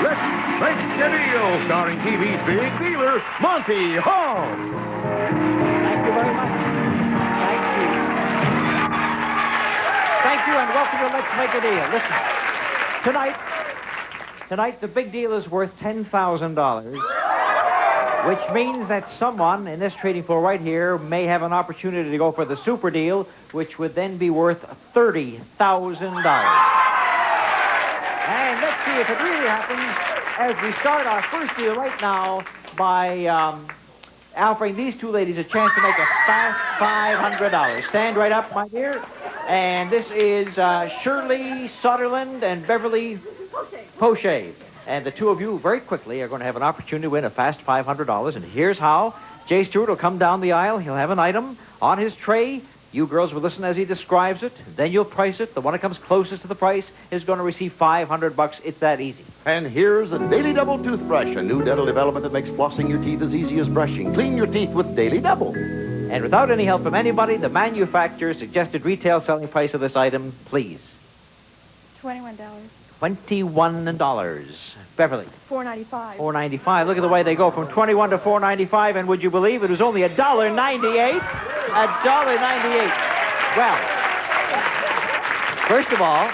Let's Make a Deal, starring TV's big dealer, Monty Hall. Thank you very much. Thank you. Thank you, and welcome to Let's Make a Deal. Listen, tonight the big deal is worth $10,000, which means that someone in this trading floor right here may have an opportunity to go for the super deal, which would then be worth $30,000. And let's see if it really happens as we start our first deal right now by offering these two ladies a chance to make a fast $500. Stand right up, my dear. And this is Shirley Sutherland and Beverly Poche. And the two of you very quickly are going to have an opportunity to win a fast $500. And here's how. Jay Stewart will come down the aisle. He'll have an item on his tray. You girls will listen as he describes it. Then you'll price it. The one that comes closest to the price is going to receive $500. It's that easy. And here's a Daily Double toothbrush, a new dental development that makes flossing your teeth as easy as brushing. Clean your teeth with Daily Double. And without any help from anybody, the manufacturer's suggested retail selling price of this item, please. $21. $21. Beverly. $4.95. $4.95. Look at the way they go from $21 to $4.95, and would you believe it was only $1.98? $1.98. Well, first of all,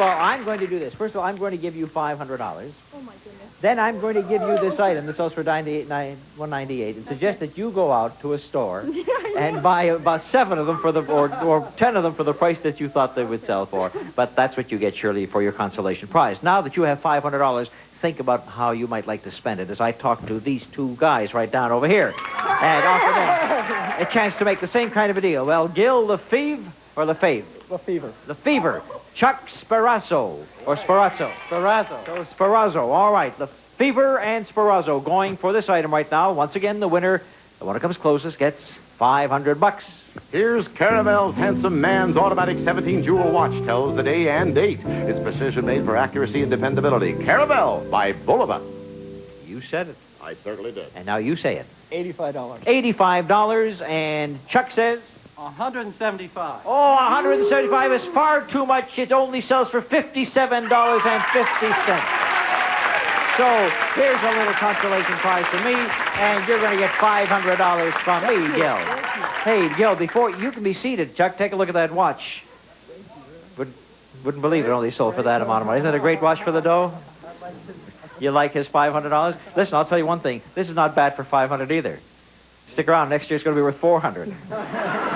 I'm going to do this. First of all, I'm going to give you $500. Oh, my goodness. Then I'm going to give you this item that sells for $198 and suggest that you go out to a store and buy about 7 of them for the or 10 of them for the price that you thought they would sell for. But that's what you get, Shirley, for your consolation prize. Now that you have $500, think about how you might like to spend it as I talk to these two guys right down over here and offer them a chance to make the same kind of a deal. Well, Gil Lefevre or Lefevre? Lefevre. Lefevre. Chuck Sparazzo or Sparazzo? Sparazzo. So Sparazzo. All right. Lefevre and Sparazzo going for this item right now. Once again, the winner, the one who comes closest, gets $500. Here's Caravel's Handsome Man's automatic 17-jewel watch. Tells the day and date. It's precision made for accuracy and dependability. Caravel by Bulova. You said it. I certainly did. And now you say it. $85. $85, and Chuck says? $175. Oh, $175 is far too much. It only sells for $57.50. So here's a little consolation prize for me, and you're going to get $500 from me, Gil. Hey, Gil, before you can be seated, Chuck, take a look at that watch. Wouldn't believe it only sold for that amount of money. Isn't that a great watch for the dough? You like his $500? Listen, I'll tell you one thing. This is not bad for $500 either. Stick around. Next year it's going to be worth $400.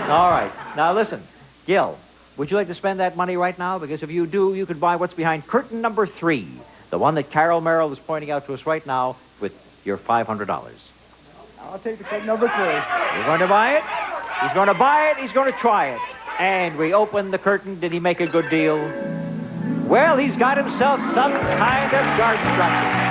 All right. Now listen, Gil, would you like to spend that money right now? Because if you do, you could buy what's behind curtain number 3, the one that Carol Merrill is pointing out to us right now with your $500. I'll take the curtain number 3. You're going to buy it? He's going to buy it. He's going to try it. And we open the curtain. Did he make a good deal? Well, he's got himself some kind of garden tractor.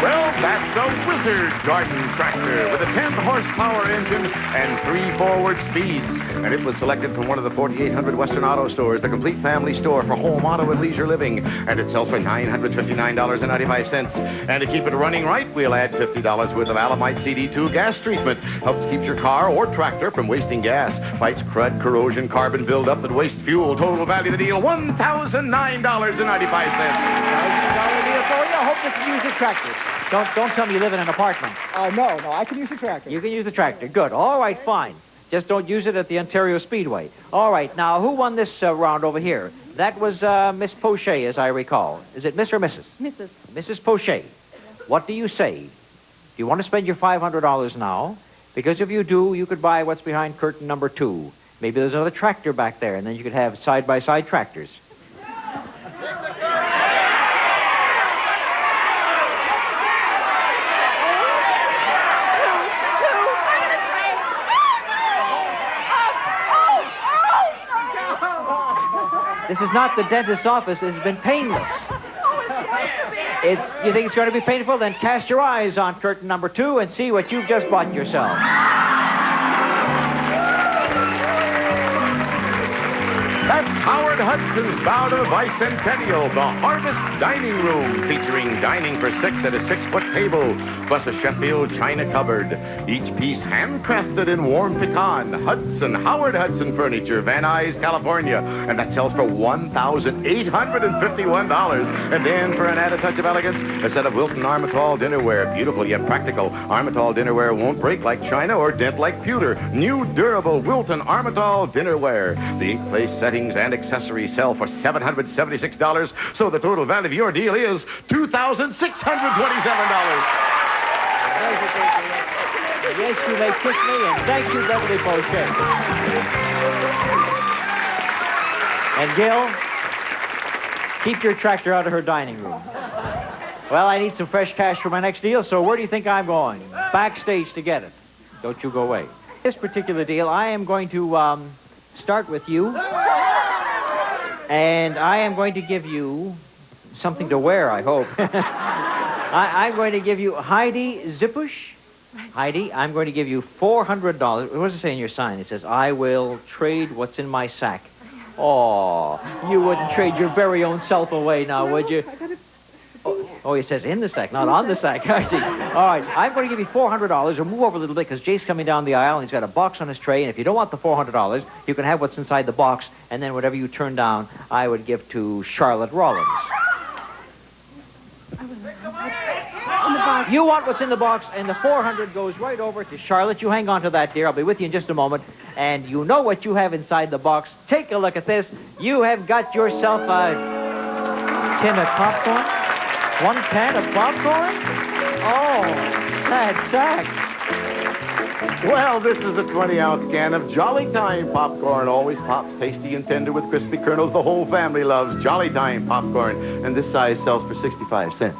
Well, that's a Wizard garden tractor with a 10-horsepower engine and 3 forward speeds. And it was selected from one of the 4,800 Western Auto stores, the complete family store for home, auto, and leisure living. And it sells for $959.95. And to keep it running right, we'll add $50 worth of Alamite CD2 gas treatment. Helps keep your car or tractor from wasting gas. Fights crud, corrosion, carbon buildup that wastes fuel. Total value of the deal, $1,009.95. $1,000 deal for you. I hope you can use the tractor. Don't tell me you live in an apartment. No, I can use the tractor. You can use the tractor. Good. All right, fine. Just don't use it at the Ontario Speedway. All right. Now, who won this round over here? That was Miss Poche, as I recall. Is it Miss or Mrs.? Mrs. Mrs. Poche. What do you say? Do you want to spend your $500 now? Because if you do, you could buy what's behind curtain number 2. Maybe there's another tractor back there, and then you could have side-by-side tractors. This is not the dentist's office. It's been painless. You think it's going to be painful? Then cast your eyes on curtain number 2 and see what you've just bought yourself. That's Howard Hudson's bout of the bicentennial, the Harvest Dining Room, featuring dining for six at a 6-foot table, plus a Sheffield china cupboard. Each piece handcrafted in warm pecan. Howard Hudson Furniture, Van Nuys, California. And that sells for $1,851. And then, for an added touch of elegance, a set of Wilton Armital dinnerware. Beautiful yet practical. Armital dinnerware won't break like china or dent like pewter. New durable Wilton Armital dinnerware. The 8-place settings and accessories sell for $776, so the total value of your deal is $2,627. Yes, you may kiss me, and thank you, Beverly Bochet. And Gil, keep your tractor out of her dining room. Well, I need some fresh cash for my next deal, so where do you think I'm going? Backstage to get it. Don't you go away. This particular deal, I am going to start with you. And I am going to give you something to wear, I hope. I'm going to give you Heidi Zippush. Heidi, I'm going to give you $400. What does it say in your sign? It says, I will trade what's in my sack. Oh, you wouldn't trade your very own self away now, would you? Oh, it says in the sack, not on the sack. I see. All right, I'm going to give you $400. We'll move over a little bit because Jay's coming down the aisle and he's got a box on his tray. And if you don't want the $400, you can have what's inside the box. And then whatever you turn down, I would give to Charlotte Rollins. You want what's in the box, and the $400 goes right over to Charlotte. You hang on to that, dear. I'll be with you in just a moment. And you know what you have inside the box. Take a look at this. You have got yourself a tin of popcorn. 1 can of popcorn? Oh, sad sack. Well, this is a 20-ounce can of Jolly Time popcorn. Always pops tasty and tender with crispy kernels. The whole family loves Jolly Time popcorn. And this size sells for 65 cents.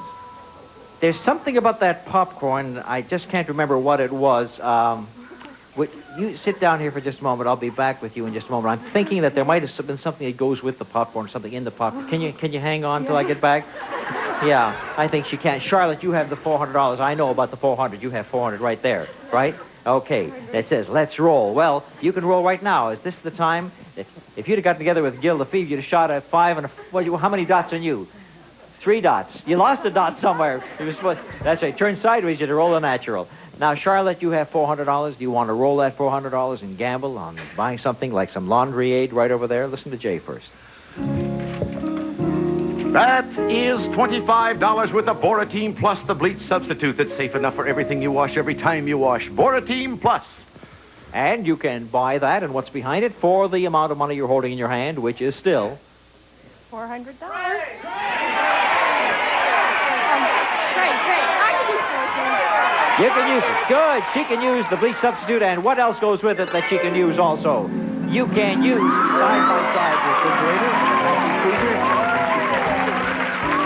There's something about that popcorn. I just can't remember what it was. You sit down here for just a moment. I'll be back with you in just a moment. I'm thinking that there might have been something that goes with the popcorn, something in the popcorn. Can you hang on till I get back? Yeah, I think she can. Charlotte, you have the $400. I know about the $400. You have $400 right there, right? Okay, it says, let's roll. Well, you can roll right now. Is this the time? If you'd have got together with Gil Lefebvre, you'd have shot a 5 and a... Well, how many dots on you? 3 dots. You lost a dot somewhere. That's right. Turn sideways, you had to roll a natural. Now, Charlotte, you have $400. Do you want to roll that $400 and gamble on buying something like some laundry aid right over there? Listen to Jay first. That is $25 with the Borateam Plus, the bleach substitute that's safe enough for everything you wash every time you wash. Borateam Plus. And you can buy that and what's behind it for the amount of money you're holding in your hand, which is still... $400. Great. I can do $400. You can use it. Good. She can use the bleach substitute, and what else goes with it that she can use also? You can use side-by-side refrigerator and freezer.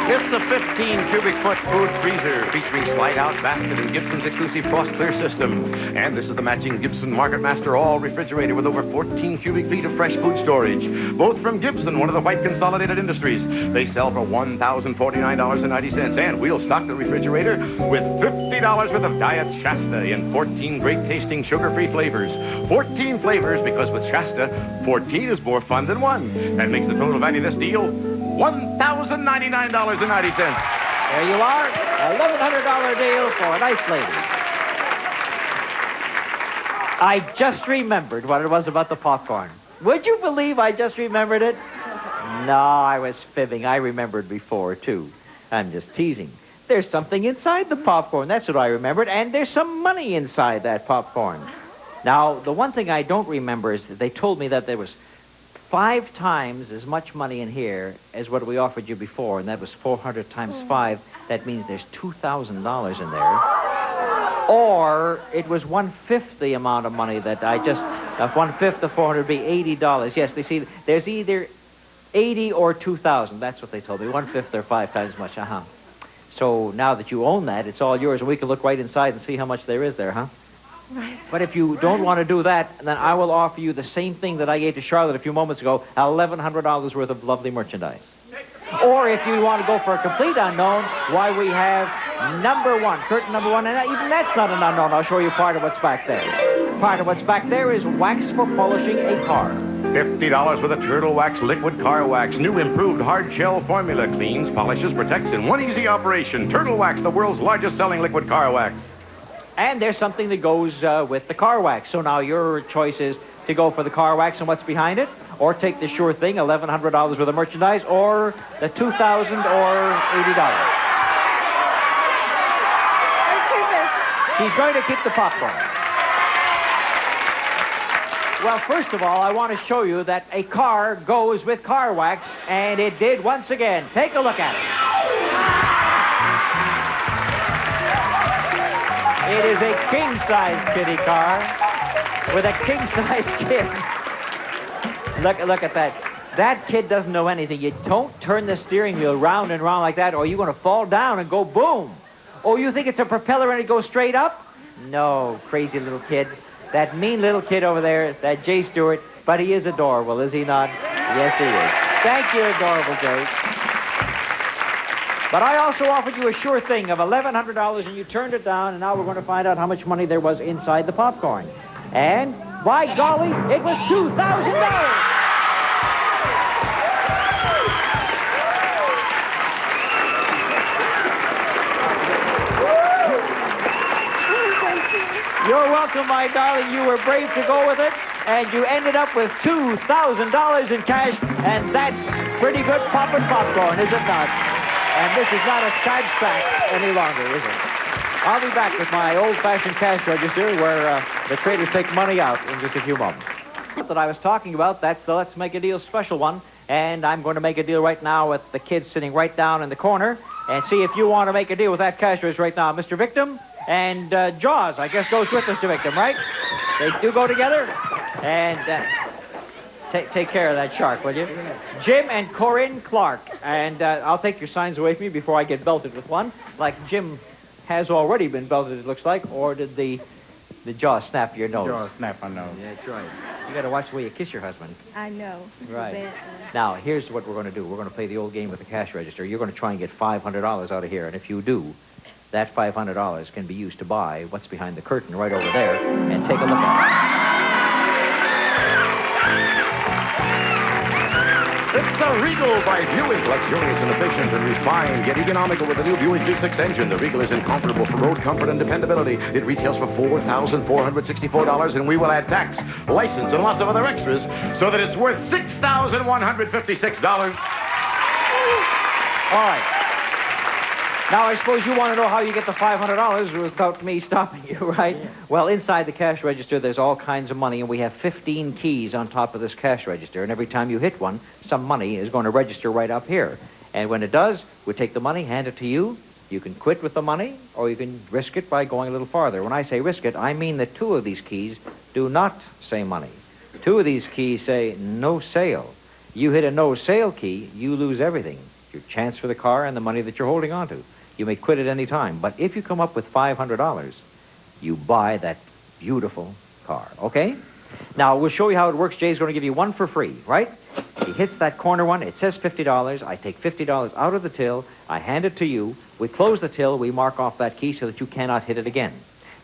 It's a 15-cubic-foot food freezer featuring slide-out basket and Gibson's exclusive frost clear system. And this is the matching Gibson Market Master All refrigerator with over 14 cubic feet of fresh food storage. Both from Gibson, one of the white consolidated industries. They sell for $1,049.90. And we'll stock the refrigerator with $50 worth of Diet Shasta in 14 great-tasting sugar-free flavors. 14 flavors because with Shasta, 14 is more fun than 1. That makes the total value of this deal $1,099.90. There you are, $1,100 deal for a nice lady. I just remembered what it was about the popcorn. Would you believe I just remembered it? No, I was fibbing. I remembered before, too. I'm just teasing. There's something inside the popcorn. That's what I remembered. And there's some money inside that popcorn. Now, the one thing I don't remember is that they told me that there was 5 times as much money in here as what we offered you before, and that was 400 times 5. That means there's $2,000 in there. Or it was 1/5 the amount of money that I just... 1/5 of 400 would be $80. Yes, they see, there's either 80 or 2,000. That's what they told me. 1/5 or 5 times as much. So now that you own that, it's all yours, and we can look right inside and see how much there is there, huh? Right. But if you don't want to do that, then I will offer you the same thing that I gave to Charlotte a few moments ago, $1,100 worth of lovely merchandise. Or if you want to go for a complete unknown, why, we have number 1, curtain number 1, and even that's not an unknown. I'll show you part of what's back there. Part of what's back there is wax for polishing a car. $50 with a Turtle Wax Liquid Car Wax. New improved hard shell formula cleans, polishes, protects in one easy operation. Turtle Wax, the world's largest selling liquid car wax. And there's something that goes with the car wax. So now your choice is to go for the car wax and what's behind it, or take the sure thing, $1,100 worth of merchandise, or the $2,000 or $80. She's going to keep the popcorn. Well, first of all, I want to show you that a car goes with car wax, and it did once again. Take a look at it. It is a king-size kitty car with a king-size kid. Look at that. That kid doesn't know anything. You don't turn the steering wheel round and round like that, or you're going to fall down and go boom. Oh, you think it's a propeller and it goes straight up? No, crazy little kid. That mean little kid over there, that Jay Stewart, but he is adorable, is he not? Yes, he is. Thank you, adorable Jay. But I also offered you a sure thing of $1,100, and you turned it down, and now we're going to find out how much money there was inside the popcorn. And, by golly, it was $2,000! You're welcome, my darling. You were brave to go with it, and you ended up with $2,000 in cash, and that's pretty good poppin' popcorn, is it not? And this is not a sad sack any longer, is it? I'll be back with my old-fashioned cash register where the traders take money out in just a few moments. That I was talking about, that's the Let's Make a Deal special one, and I'm going to make a deal right now with the kids sitting right down in the corner, and see if you want to make a deal with that cash register right now. Mr. Victim? And Jaws, I guess, goes with Mr. Victim, right? They do go together. And take care of that shark, will you? Jim and Corinne Clark. And I'll take your signs away from you before I get belted with one. Like Jim has already been belted, it looks like. Or did the jaw snap your nose? Jaw snap my nose. Yeah, that's right. You got to watch the way you kiss your husband. I know. It's Right. a bad one. Now, here's what we're going to do. We're going to play the old game with the cash register. You're going to try and get $500 out of here. And if you do, that $500 can be used to buy what's behind the curtain right over there, and take a look at It's a Regal by Buick. Luxurious and efficient and refined, yet economical with the new Buick V6 engine. The Regal is incomparable for road comfort and dependability. It retails for $4,464, and we will add tax, license, and lots of other extras so that it's worth $6,156. All right. Now, I suppose you want to know how you get the $500 without me stopping you, right? Yeah. Well, inside the cash register, there's all kinds of money, and we have 15 keys on top of this cash register. And every time you hit one, some money is going to register right up here. And when it does, we take the money, hand it to you. You can quit with the money, or you can risk it by going a little farther. When I say risk it, I mean that 2 of these keys do not say money. 2 of these keys say no sale. You hit a no sale key, you lose everything. Your chance for the car and the money that you're holding on to. You may quit at any time, but if you come up with $500, you buy that beautiful car, okay? Now, we'll show you how it works. Jay's going to give you one for free, right? He hits that corner one. It says $50. I take $50 out of the till. I hand it to you. We close the till. We mark off that key so that you cannot hit it again.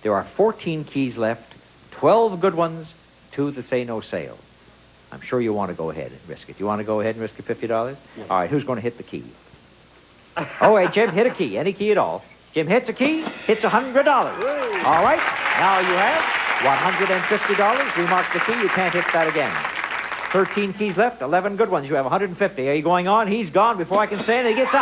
There are 14 keys left, 12 good ones, 2 that say no sale. I'm sure you want to go ahead and risk it. You want to go ahead and risk the $50? Yes. All right, who's going to hit the key? Oh, wait, Jim, hit a key, any key at all. Jim hits a key, hits $100. All right, now you have $150. We mark the key, you can't hit that again. 13 keys left, 11 good ones. You have $150. Are you going on? He's gone before I can say anything. He gets $100.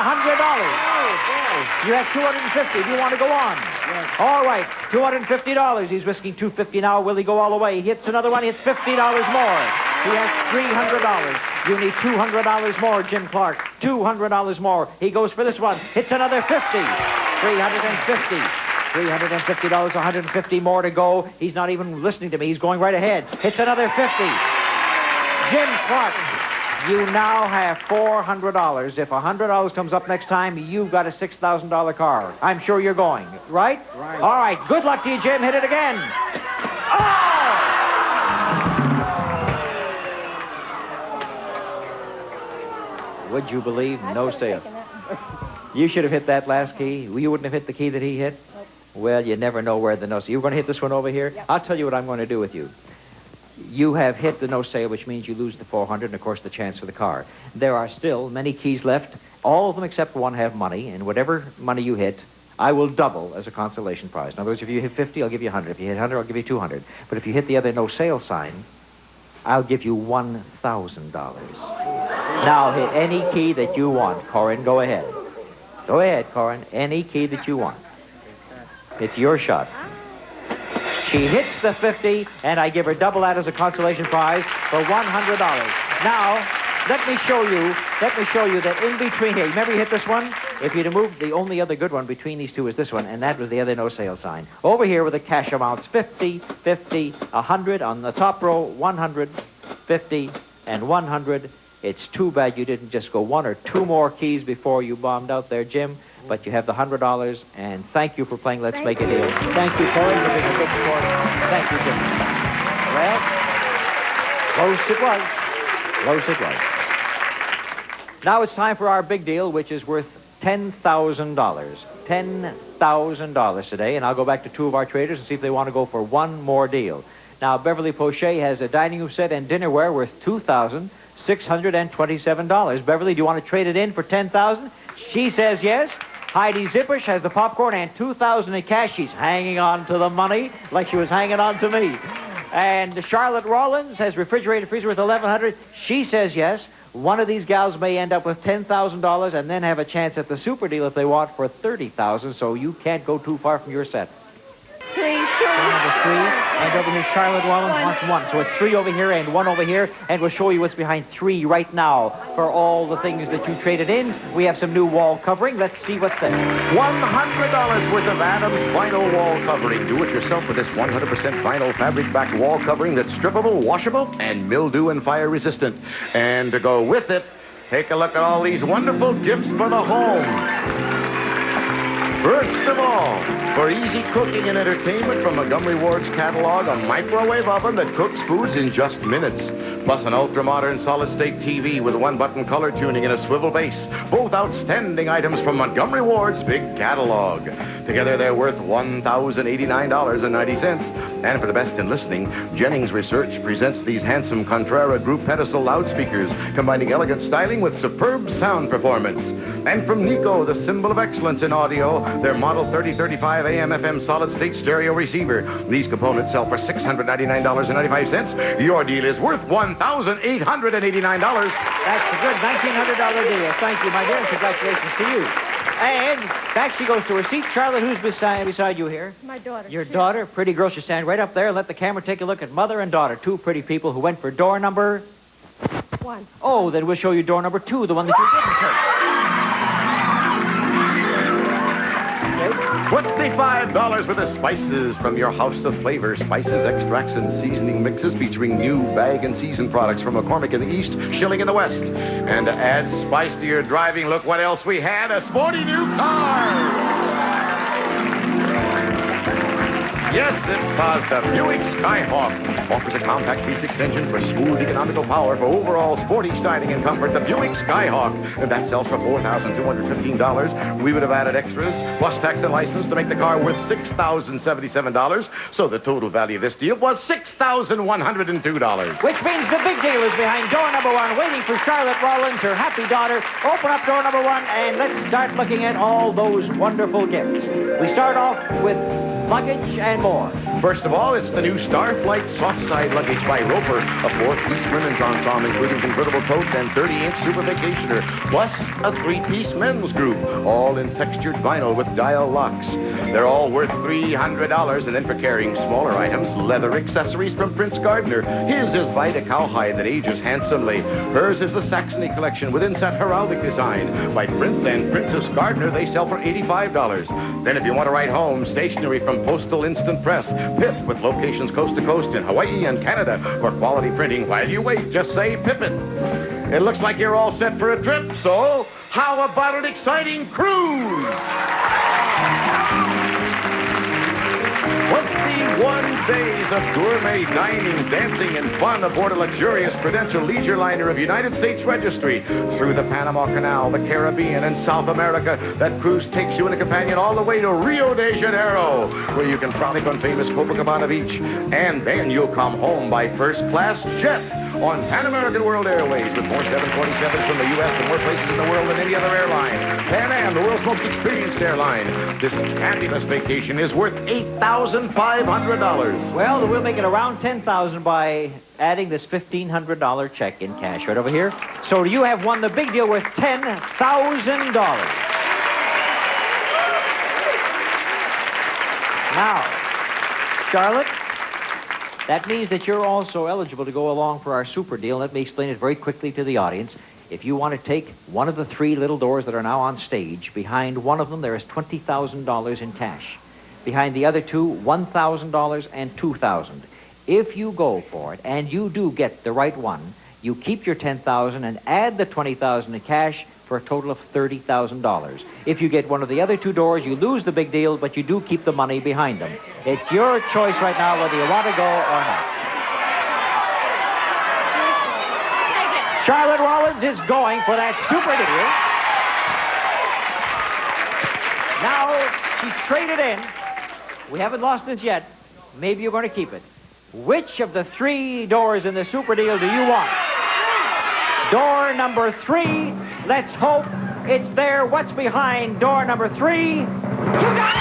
You have $250. Do you want to go on? Yes. All right, $250. He's risking $250 now. Will he go all the way? He hits another one. He hits $50 more. He has $300. You need $200 more, Jim Clark. $200 more. He goes for this one. Hits another $50. $350. $350, $150 more to go. He's not even listening to me. He's going right ahead. Hits another $50. Jim Clark, you now have $400. If $100 comes up next time, you've got a $6,000 car. I'm sure you're going, right? Right. All right. Good luck to you, Jim. Hit it again. Oh! Would you believe? No sale. You should have hit that last key. You wouldn't have hit the key that he hit? Nope. Well, you never know where the no sale. You were going to hit this one over here? Yep. I'll tell you what I'm going to do with you. you have hit the no sale, which means you lose the 400 and, of course, the chance for the car. There are still many keys left. All of them except one have money, and whatever money you hit, I will double as a consolation prize. In other words, if you hit 50, I'll give you 100. If you hit 100, I'll give you 200. But if you hit the other no sale sign, I'll give you $1,000. Now hit any key that you want, Corin. Go ahead. Go ahead, Corin. Any key that you want. It's your shot. She hits the 50, and I give her double that as a consolation prize for $100. Now, let me show you that in between here, remember you hit this one? If you'd have moved, the only other good one between these two is this one, and that was the other no sale sign. Over here with the cash amounts, 50, 50, 100. On the top row, 100, 50, and 100. It's too bad you didn't just go one or two more keys before you bombed out there, Jim. But you have the $100, and thank you for playing Let's Make a Deal. Thank you, Corey, for being a good sport. Thank you, Jim. Well, close it was. Close it was. Now it's time for our big deal, which is worth $10,000. $10,000 today, and I'll go back to two of our traders and see if they want to go for one more deal. Now, Beverly Poche has a dining room set and dinnerware worth $2,627. Beverly, do you want to trade it in for $10,000? She says yes. Heidi Zippish has the popcorn and $2,000 in cash. She's hanging on to the money like she was hanging on to me. And Charlotte Rollins has refrigerator freezer worth $1,100. She says yes. One of these gals may end up with $10,000 and then have a chance at the super deal if they want for $30,000. So you can't go too far from your set. Number 3, and over here Charlotte Rollins wants 1. So it's 3 over here and 1 over here, and we'll show you what's behind 3 right now for all the things that you traded in. We have some new wall covering. Let's see what's there. $100 worth of Adams vinyl wall covering. Do it yourself with this 100% vinyl fabric-backed wall covering that's strippable, washable, and mildew and fire resistant. And to go with it, take a look at all these wonderful gifts for the home. First of all, for easy cooking and entertainment from Montgomery Ward's catalog, a microwave oven that cooks foods in just minutes. Plus an ultra-modern solid-state TV with 1-button color tuning and a swivel base. Both outstanding items from Montgomery Ward's big catalog. Together, they're worth $1,089.90. And for the best in listening, Jennings Research presents these handsome Contrara group pedestal loudspeakers, combining elegant styling with superb sound performance. And from Nico, the symbol of excellence in audio, their Model 3035 AM/FM solid-state stereo receiver. These components sell for $699.95. Your deal is worth $1,889. That's a good $1,900 deal. Thank you, my dear, and congratulations to you. And back she goes to her seat. Charlotte, who's beside you here? My daughter. Your daughter? Pretty girl. She stand right up there and let the camera take a look at mother and daughter. 2 pretty people who went for door number 1. Oh, then we'll show you door number 2, the one that you didn't take. $25 worth of spices from your house of flavor. Spices, extracts, and seasoning mixes featuring new bag and season products from McCormick in the East, Schilling in the West. And to add spice to your driving, look what else we had. A sporty new car. Yes, it was the Buick Skyhawk. Offers a compact V6 engine for smooth, economical power for overall sporty styling and comfort. The Buick Skyhawk. And that sells for $4,215. We would have added extras, plus tax and license, to make the car worth $6,077. So the total value of this deal was $6,102. Which means the big deal is behind door number 1, waiting for Charlotte Rollins, her happy daughter. Open up door number 1, and let's start looking at all those wonderful gifts. We start off with luggage and more. First of all, it's the new Starflight soft side luggage by Roper, a 4-piece women's ensemble including convertible coat and 30-inch super vacationer, plus a 3-piece men's group, all in textured vinyl with dial locks. They're all worth $300, and then for carrying smaller items, leather accessories from Prince Gardner. His is Vita cowhide that ages handsomely. Hers is the Saxony collection with inset heraldic design. By Prince and Princess Gardner, they sell for $85. Then if you want to write home, stationery from Postal Instant Press, Pip with locations coast to coast in Hawaii and Canada. For quality printing, while you wait, just say Pip it. It looks like you're all set for a trip, so how about an exciting cruise? $21 days of gourmet dining, dancing, and fun aboard a luxurious Prudential leisure liner of United States Registry through the Panama Canal, the Caribbean, and South America. That cruise takes you and a companion all the way to Rio de Janeiro, where you can frolic on famous Copacabana Beach. And then you'll come home by first-class jet on Pan American World Airways with more 747s from the U.S. to more places in the world than any other airline. Pan Am, the world's most experienced airline. This fabulous vacation is worth $8,500. Well, we'll make it around $10,000 by adding this $1,500 check in cash right over here. So you have won the big deal worth $10,000. Now, Charlotte, that means that you're also eligible to go along for our super deal. Let me explain it very quickly to the audience. If you want to take one of the three little doors that are now on stage, behind one of them there is $20,000 in cash. Behind the other two, $1,000 and $2,000. If you go for it and you do get the right one, you keep your $10,000 and add the $20,000 in cash for a total of $30,000. If you get one of the other two doors, you lose the big deal, but you do keep the money behind them. It's your choice right now whether you want to go or not. Charlotte Rollins is going for that super deal. Now, she's traded in. We haven't lost this yet. Maybe you're going to keep it. Which of the three doors in the super deal do you want? Door number 3. Let's hope it's there. What's behind door number 3? You got it!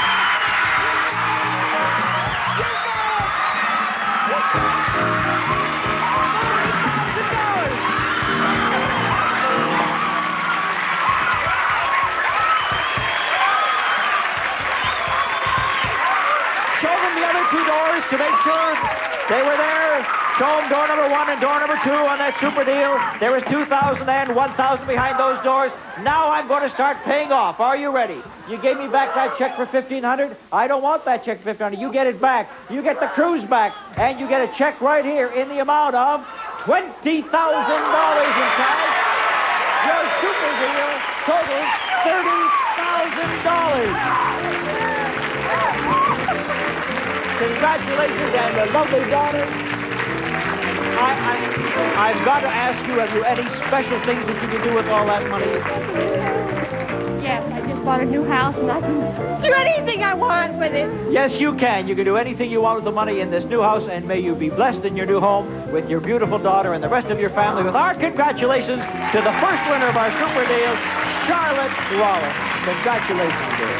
Show them the other two doors to make sure they were there. Show them door number 1 and door number 2 on that super deal. There was $2,000 and $1,000 behind those doors. Now I'm going to start paying off. Are you ready? You gave me back that check for $1,500. I don't want that check for $1,500. You get it back. You get the cruise back. And you get a check right here in the amount of $20,000 in cash. Your super deal totals $30,000. Congratulations and a lovely daughter. I've got to ask you, have you any special things that you can do with all that money? Yes, I just bought a new house and I can do anything I want with it. Yes, you can. You can do anything you want with the money in this new house, and may you be blessed in your new home with your beautiful daughter and the rest of your family. With our congratulations to the first winner of our super deal, Charlotte Rollins. Congratulations, dear.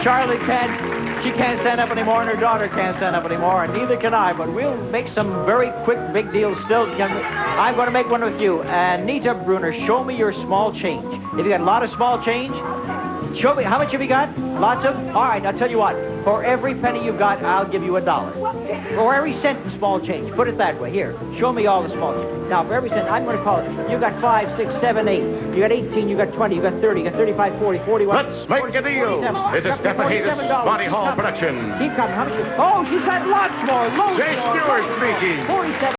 Charlotte she can't stand up anymore, and her daughter can't stand up anymore, and neither can I, but we'll make some very quick big deals still. I'm going to make one with you. Anita Bruner, show me your small change. Have you got a lot of small change? Show me, how much have you got? Lots of? All right, I'll tell you what. For every penny you've got, I'll give you $1. For every cent in small change. Put it that way. Here, show me all the small change. Now, for every cent, I'm going to call it. You got 5, 6, 7, 8. You got 18, you got 20, you got 30, you got 35, 40, 41. Let's make a deal. This is Stephen Hayes' Bonnie Hall production. Keep coming. How much? Oh, she's got lots more. Loads Jay more. Stewart speaking. 47.